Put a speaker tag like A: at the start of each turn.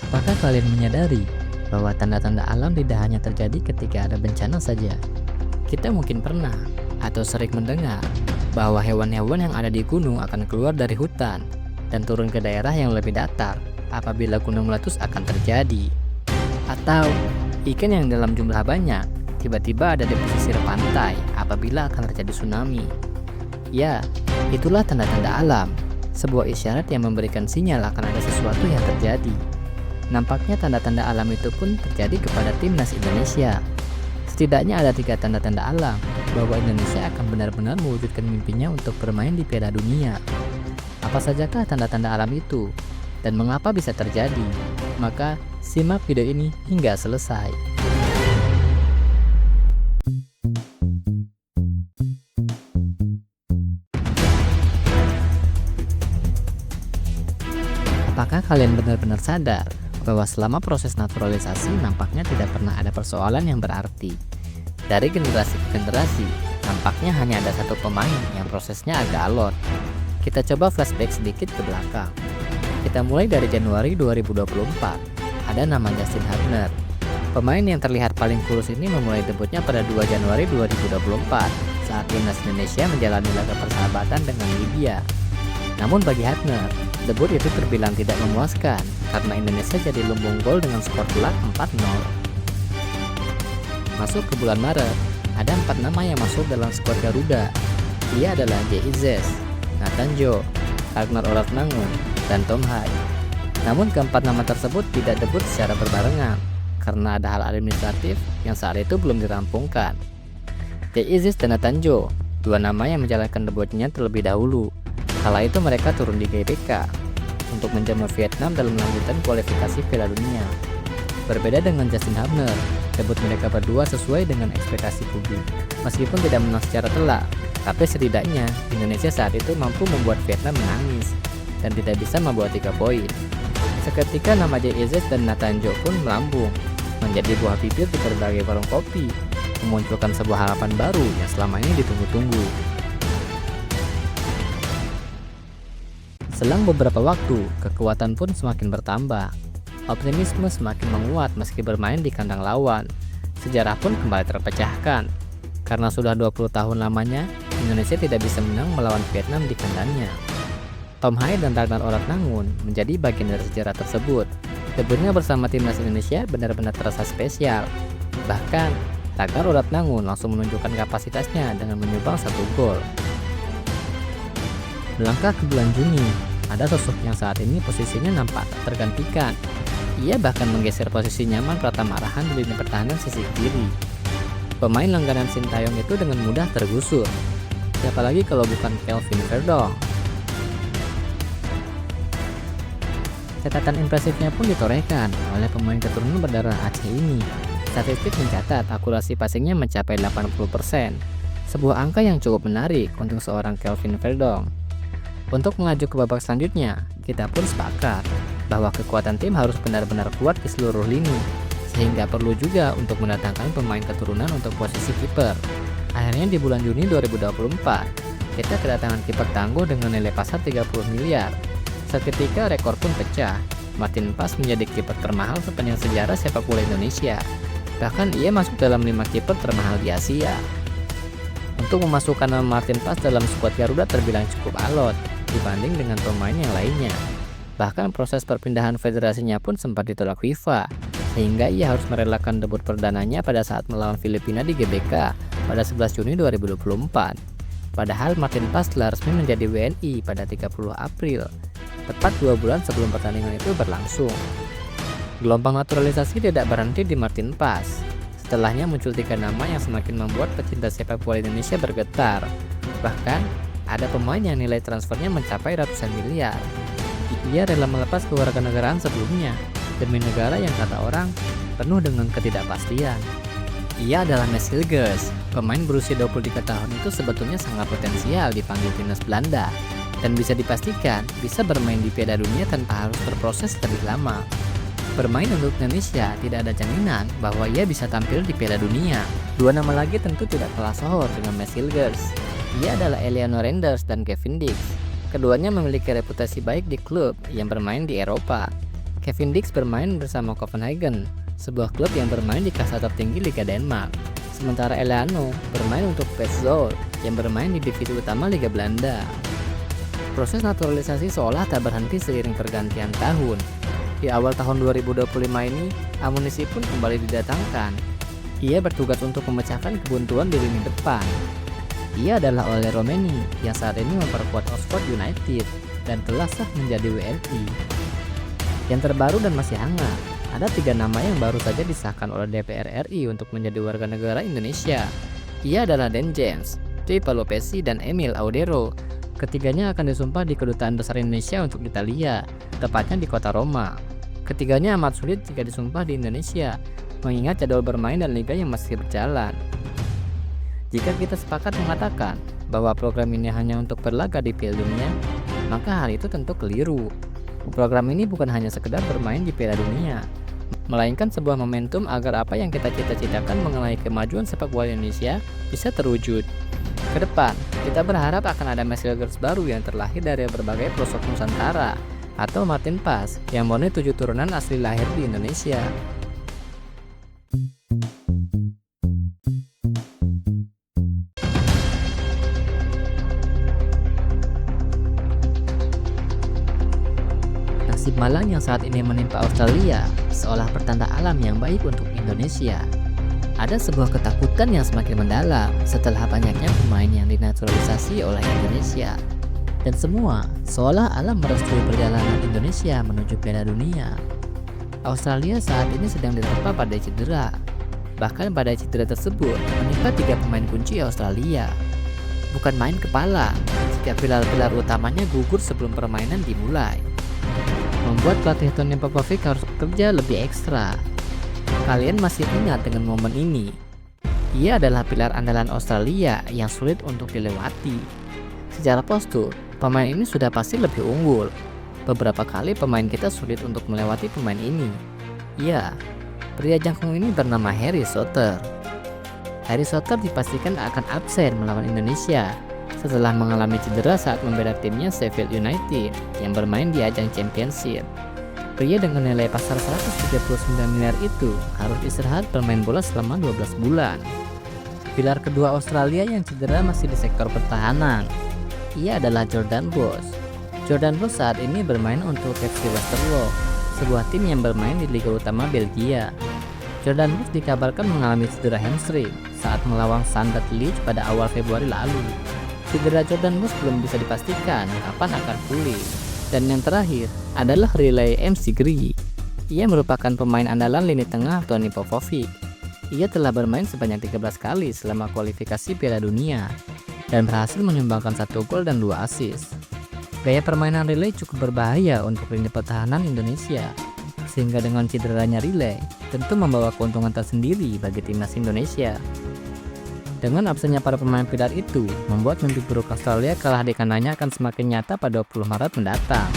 A: Apakah kalian menyadari bahwa tanda-tanda alam tidak hanya terjadi ketika ada bencana saja? Kita mungkin pernah atau sering mendengar bahwa hewan-hewan yang ada di gunung akan keluar dari hutan dan turun ke daerah yang lebih datar apabila gunung meletus akan terjadi. Atau ikan yang dalam jumlah banyak tiba-tiba ada di pesisir pantai apabila akan terjadi tsunami. Ya, itulah tanda-tanda alam, sebuah isyarat yang memberikan sinyal akan ada sesuatu yang terjadi. Nampaknya tanda-tanda alam itu pun terjadi kepada timnas Indonesia. Setidaknya ada 3 tanda-tanda alam bahwa Indonesia akan benar-benar mewujudkan mimpinya untuk bermain di Piala Dunia. Apa sajakah tanda-tanda alam itu? Dan mengapa bisa terjadi? Maka simak video ini hingga selesai. Apakah kalian benar-benar sadar bahwa selama proses naturalisasi nampaknya tidak pernah ada persoalan yang berarti? Dari generasi ke generasi, nampaknya hanya ada satu pemain yang prosesnya agak alot. Kita coba flashback sedikit ke belakang. Kita mulai dari Januari 2024. Ada nama Justin Hubner. Pemain yang terlihat paling kurus ini memulai debutnya pada 2 Januari 2024 saat timnas Indonesia menjalani laga persahabatan dengan Libya. Namun bagi Hubner, debut itu terbilang tidak memuaskan karena Indonesia jadi lumbung gol dengan skor telak 4-0. Masuk ke bulan Maret, ada 4 nama yang masuk dalam skuad Garuda. Ia adalah Jay Izzes, Nathan Joe, Ragnar Oratmangun, dan Tom Hai. Namun keempat nama tersebut tidak debut secara berbarengan karena ada hal administratif yang saat itu belum dirampungkan. Jay Izzes dan Nathan Joe, 2 nama yang menjalankan debutnya terlebih dahulu. Kala itu mereka turun di GBK untuk menjamu Vietnam dalam lanjutan kualifikasi Piala Dunia. Berbeda dengan Justin Hubner, debut mereka berdua sesuai dengan ekspektasi publik. Meskipun tidak menang secara telak, tapi setidaknya Indonesia saat itu mampu membuat Vietnam menangis dan tidak bisa membawa 3 poin. Seketika nama Jay Izzes dan Nathan Joe pun melambung, menjadi buah bibir di berbagai warung kopi, memunculkan sebuah harapan baru yang selama ini ditunggu-tunggu. Selang beberapa waktu, kekuatan pun semakin bertambah. Optimisme semakin menguat meski bermain di kandang lawan. Sejarah pun kembali terpecahkan. Karena sudah 20 tahun lamanya, Indonesia tidak bisa menang melawan Vietnam di kandangnya. Tom Hai dan Ragnar Oratmangun menjadi bagian dari sejarah tersebut. Debutnya bersama timnas Indonesia benar-benar terasa spesial. Bahkan, Ragnar Oratmangun langsung menunjukkan kapasitasnya dengan menyumbang 1 gol. Melangkah ke bulan Juni, ada sosok yang saat ini posisinya nampak tak tergantikan. Ia bahkan menggeser posisi nyaman Pratama Arhan di lini pertahanan sisi kiri. Pemain langganan Sintayong itu dengan mudah tergusur. Siapa lagi kalau bukan Kelvin Verdong. Catatan impresifnya pun ditorehkan oleh pemain keturunan berdarah Aceh ini. Statistik mencatat akurasi passingnya mencapai 80%. Sebuah angka yang cukup menarik untuk seorang Kelvin Verdong. Untuk melaju ke babak selanjutnya, kita pun sepakat bahwa kekuatan tim harus benar-benar kuat di seluruh lini, sehingga perlu juga untuk mendatangkan pemain keturunan untuk posisi kiper. Akhirnya di bulan Juni 2024, kita kedatangan kiper tangguh dengan nilai pasar 30 miliar. Seketika rekor pun pecah. Martin Paes menjadi kiper termahal sepanjang sejarah sepak bola Indonesia. Bahkan ia masuk dalam 5 kiper termahal di Asia. Untuk memasukkan nama Martin Paes dalam skuad Garuda terbilang cukup alot dibanding dengan pemain yang lainnya. Bahkan proses perpindahan federasinya pun sempat ditolak FIFA, sehingga ia harus merelakan debut perdananya pada saat melawan Filipina di GBK pada 11 Juni 2024. Padahal Martin Paes telah resmi menjadi WNI pada 30 April, tepat 2 bulan sebelum pertandingan itu berlangsung. Gelombang naturalisasi tidak berhenti di Martin Paes. Setelahnya muncul 3 nama yang semakin membuat pecinta sepak bola Indonesia bergetar. Bahkan, ada pemain yang nilai transfernya mencapai ratusan miliar. Ia rela melepas kewarganegaraan sebelumnya demi negara yang kata orang penuh dengan ketidakpastian. Ia adalah Mads Hilgers. Pemain berusia 23 tahun itu sebetulnya sangat potensial dipanggil timnas Belanda dan bisa dipastikan bisa bermain di Piala Dunia tanpa harus berproses lebih lama. Bermain untuk Indonesia tidak ada jaminan bahwa ia bisa tampil di Piala Dunia. 2 nama lagi tentu tidak kalah sohor dengan Mads Hilgers. Ia adalah Eleanor Renders dan Kevin Dix. Keduanya memiliki reputasi baik di klub yang bermain di Eropa. Kevin Dix bermain bersama Copenhagen, sebuah klub yang bermain di kasta tertinggi Liga Denmark. Sementara Eliano bermain untuk PSV yang bermain di divisi utama Liga Belanda. Proses naturalisasi seolah tak berhenti seiring pergantian tahun. Di awal tahun 2025 ini, amunisi pun kembali didatangkan. Ia bertugas untuk memecahkan kebuntuan di lini depan. Ia adalah Ole Romeni yang saat ini memperkuat Oxford United dan telah sah menjadi WNI. Yang terbaru dan masih hangat, ada 3 nama yang baru saja disahkan oleh DPR RI untuk menjadi warga negara Indonesia. Ia adalah Dan James, Dwi Palopesi, dan Emil Audero. Ketiganya akan disumpah di Kedutaan Besar Indonesia untuk Italia, tepatnya di kota Roma. Ketiganya amat sulit jika disumpah di Indonesia, mengingat jadwal bermain dan liga yang masih berjalan. Jika kita sepakat mengatakan bahwa program ini hanya untuk berlaga di Piala Dunia, maka hal itu tentu keliru. Program ini bukan hanya sekedar bermain di Piala Dunia, melainkan sebuah momentum agar apa yang kita cita-citakan mengenai kemajuan sepak bola Indonesia bisa terwujud. Ke depan, kita berharap akan ada Maskagers baru yang terlahir dari berbagai pelosok Nusantara, atau Martin Pass yang murni 7 turunan asli lahir di Indonesia. Nasib malang yang saat ini menimpa Australia seolah pertanda alam yang baik untuk Indonesia. Ada sebuah ketakutan yang semakin mendalam setelah banyaknya pemain yang dinaturalisasi oleh Indonesia. Dan semua seolah alam merestui perjalanan Indonesia menuju Piala Dunia. Australia saat ini sedang diterpa badai cedera. Bahkan badai cedera tersebut menimpa 3 pemain kunci Australia. Bukan main kepala jika pilar-pilar utamanya gugur sebelum permainan dimulai. Membuat pelatih Tony Popovic harus bekerja lebih ekstra. Kalian masih ingat dengan momen ini? Ia adalah pilar andalan Australia yang sulit untuk dilewati. Secara postur, pemain ini sudah pasti lebih unggul. Beberapa kali pemain kita sulit untuk melewati pemain ini. Ya, pria jangkung ini bernama Harry Souttar. Harry Souttar dipastikan akan absen melawan Indonesia setelah mengalami cedera saat membela timnya Sheffield United yang bermain di ajang Championship. Pria dengan nilai pasar 139 miliar itu harus istirahat bermain bola selama 12 bulan. Pilar kedua Australia yang cedera masih di sektor pertahanan. Ia adalah Jordan Bos. Jordan Bos saat ini bermain untuk FC Westerlo, sebuah tim yang bermain di Liga Utama Belgia. Jordan Bos dikabarkan mengalami cedera hamstring saat melawan Standard Liège pada awal Februari lalu. Cedera Jordan Bos belum bisa dipastikan kapan akan pulih. Dan yang terakhir adalah Riley McGree. Ia merupakan pemain andalan lini tengah Tony Popovic. Ia telah bermain sebanyak 13 kali selama kualifikasi Piala Dunia dan berhasil menyumbangkan 1 gol dan 2 assist. Gaya permainan Riley cukup berbahaya untuk lini pertahanan Indonesia, sehingga dengan cederanya Riley tentu membawa keuntungan tersendiri bagi timnas Indonesia. Dengan absennya para pemain pilar itu, membuat mimpi buruk Australia kalah di kandangnya akan semakin nyata pada 20 Maret mendatang.